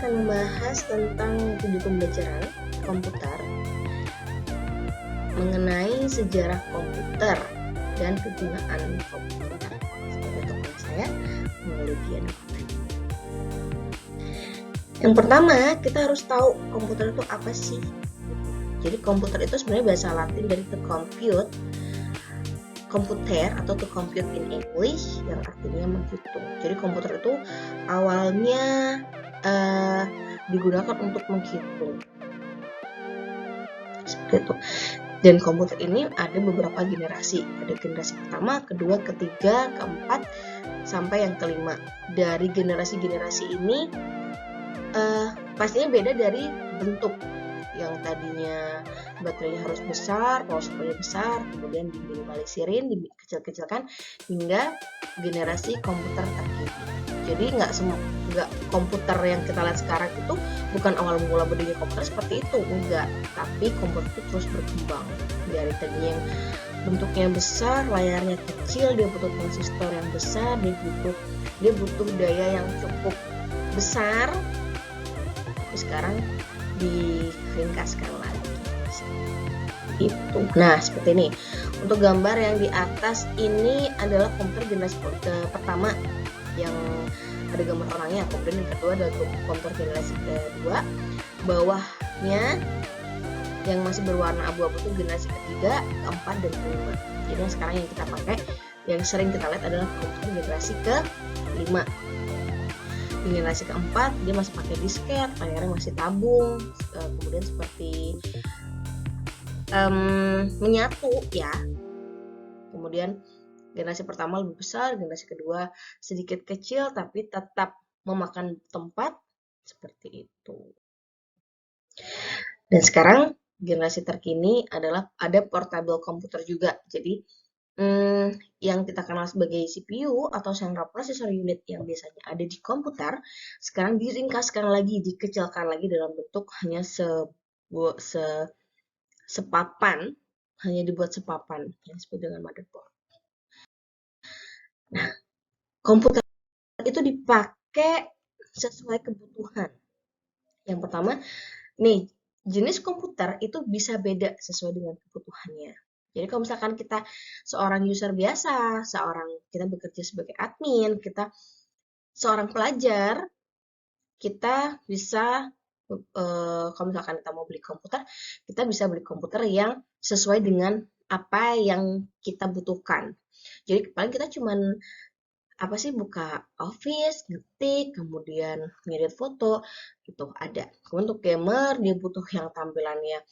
akan membahas tentang video pembelajaran komputer mengenai sejarah komputer dan kegunaan komputer. Sebagai tokoh saya, Maulidia. Yang pertama, kita harus tahu komputer itu apa sih. Jadi komputer itu sebenarnya bahasa Latin dari to compute, komputer atau to compute in English, yang artinya menghitung. Jadi komputer itu awalnya digunakan untuk menghitung seperti itu. Dan komputer ini ada beberapa generasi. Ada generasi pertama, kedua, ketiga, keempat, sampai yang kelima. Dari generasi-generasi ini pastinya beda dari bentuk. Yang tadinya baterainya harus besar, power supply besar, kemudian diminimalisin, dikecil-kecilkan hingga generasi komputer terkini. Jadi nggak komputer yang kita lihat sekarang itu bukan awal mula berdirinya komputer seperti itu, enggak. Tapi komputer itu terus berkembang dari tadinya yang bentuknya besar, layarnya kecil, dia butuh transistor yang besar, dia butuh daya yang cukup besar. Tapi sekarang diringkaskan lagi itu. Nah, seperti ini. Untuk gambar yang di atas ini adalah komputer generasi pertama yang ada gambar orangnya. Kemudian yang kedua adalah komputer generasi kedua. Bawahnya yang masih berwarna abu-abu itu generasi ketiga, keempat, dan kelima. Jadi yang sekarang yang kita pakai, yang sering kita lihat adalah komputer generasi kelima. Generasi keempat dia masih pakai disket, layarnya masih tabung, kemudian seperti menyatu ya. Kemudian generasi pertama lebih besar, generasi kedua sedikit kecil tapi tetap memakan tempat seperti itu. Dan sekarang generasi terkini adalah ada portable komputer juga. Jadi yang kita kenal sebagai CPU atau Central Processor Unit yang biasanya ada di komputer, sekarang diringkaskan lagi, dikecilkan lagi dalam bentuk hanya sepapan, hanya dibuat sepapan yang disebut dengan motherboard. Nah, komputer itu dipakai sesuai kebutuhan. Yang pertama, nih, jenis komputer itu bisa beda sesuai dengan kebutuhannya. Jadi kalau misalkan kita seorang user biasa, kita bekerja sebagai admin, kita seorang pelajar, kita bisa kalau misalkan kita mau beli komputer, kita bisa beli komputer yang sesuai dengan apa yang kita butuhkan. Jadi paling kita cuman buka Office, ngetik, kemudian ngedit foto, itu ada. Kemudian untuk gamer, dia butuh yang tampilannya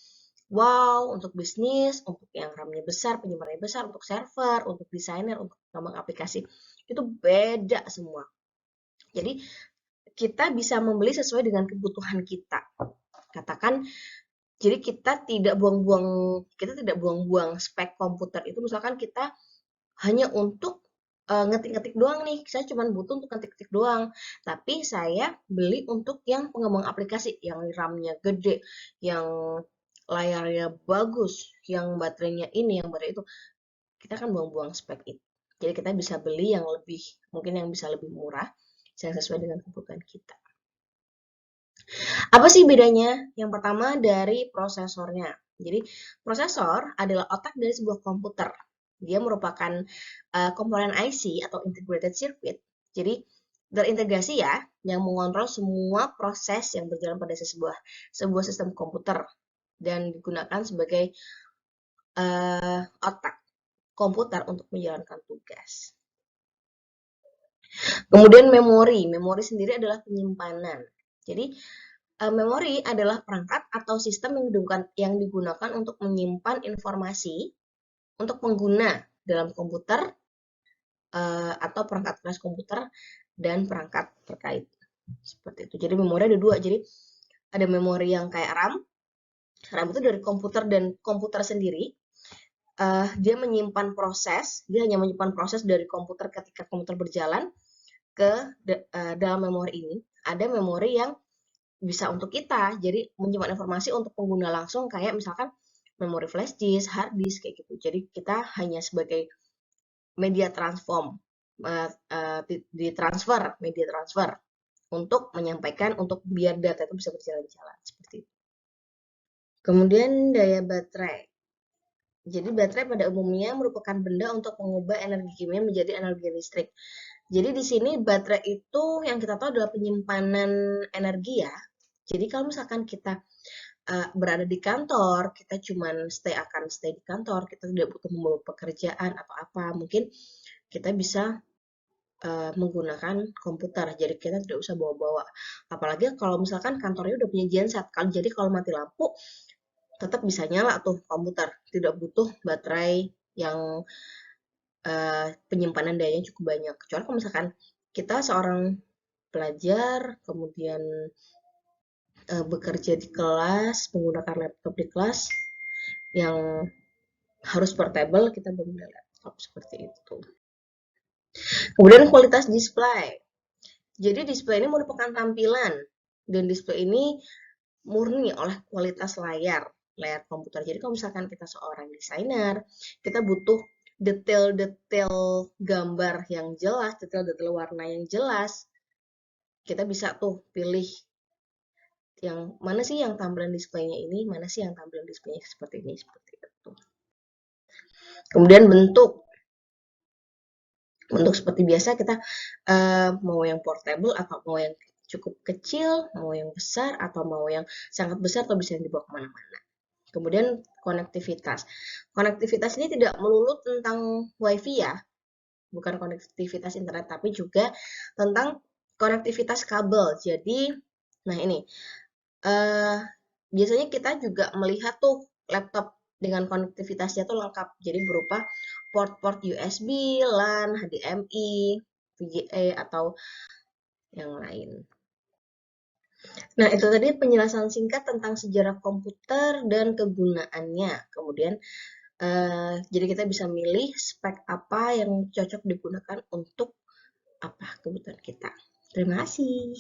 wow, untuk bisnis, untuk yang RAM-nya besar, penyimpanannya besar, untuk server, untuk desainer, untuk ngembang aplikasi. Itu beda semua. Jadi, kita bisa membeli sesuai dengan kebutuhan kita. Katakan, jadi kita tidak buang-buang spek komputer itu, misalkan kita hanya untuk ngetik-ngetik doang nih, saya cuma butuh untuk ngetik-ngetik doang, tapi saya beli untuk yang pengembang aplikasi, yang RAM-nya gede, yang layarnya bagus, yang baterainya ini, yang baterai itu, kita kan buang-buang spek itu. Jadi kita bisa beli yang mungkin yang bisa lebih murah, yang sesuai dengan kebutuhan kita. Apa sih bedanya? Yang pertama dari prosesornya. Jadi prosesor adalah otak dari sebuah komputer. Dia merupakan komponen IC atau integrated circuit. Jadi terintegrasi ya, yang mengontrol semua proses yang berjalan pada sebuah sistem komputer dan digunakan sebagai otak komputer untuk menjalankan tugas. Kemudian memori sendiri adalah penyimpanan. Jadi memori adalah perangkat atau sistem yang digunakan untuk menyimpan informasi untuk pengguna dalam komputer atau perangkat keras komputer dan perangkat terkait. Seperti itu. Jadi memori ada dua. Jadi ada memori yang kayak RAM. RAM itu dari komputer dan komputer sendiri. Dia hanya menyimpan proses dari komputer ketika komputer berjalan ke dalam memori ini. Ada memori yang bisa untuk kita, jadi menyimpan informasi untuk pengguna langsung, kayak misalkan memori flash disk, hard disk, kayak gitu. Jadi kita hanya sebagai media transfer, media transfer. untuk menyampaikan, untuk biar data itu bisa berjalan-jalan seperti itu. Kemudian daya baterai. Jadi baterai pada umumnya merupakan benda untuk mengubah energi kimia menjadi energi listrik. Jadi di sini baterai itu yang kita tahu adalah penyimpanan energi ya. Jadi kalau misalkan kita berada di kantor, kita cuman akan stay di kantor, kita tidak butuh membawa pekerjaan atau apa, mungkin kita bisa menggunakan komputer, jadi kita tidak usah bawa-bawa. Apalagi kalau misalkan kantornya udah punya genset, jadi kalau mati lampu tetap bisa nyala tuh komputer, tidak butuh baterai yang penyimpanan dayanya cukup banyak. Kecuali kalau misalkan kita seorang pelajar, kemudian bekerja di kelas, menggunakan laptop di kelas yang harus portable, kita menggunakan laptop seperti itu. Kemudian kualitas display. Jadi display ini merupakan tampilan, dan display ini murni oleh kualitas layar komputer. Jadi kalau misalkan kita seorang desainer, kita butuh detail-detail gambar yang jelas, detail-detail warna yang jelas, kita bisa tuh pilih yang mana sih yang tampilan displaynya ini, mana sih yang tampilan displaynya seperti ini, seperti itu. Kemudian bentuk seperti biasa kita mau yang portable atau mau yang cukup kecil, mau yang besar atau mau yang sangat besar atau bisa dibawa kemana-mana. Kemudian konektivitas. Konektivitas ini tidak melulu tentang WiFi ya, bukan konektivitas internet, tapi juga tentang konektivitas kabel. Jadi, nah ini, biasanya kita juga melihat tuh laptop dengan konektivitasnya tuh lengkap. Jadi berupa port-port USB, LAN, HDMI, VGA, atau yang lain. Nah, itu tadi penjelasan singkat tentang sejarah komputer dan kegunaannya. Kemudian, jadi kita bisa milih spek apa yang cocok digunakan untuk apa kebutuhan kita. Terima kasih.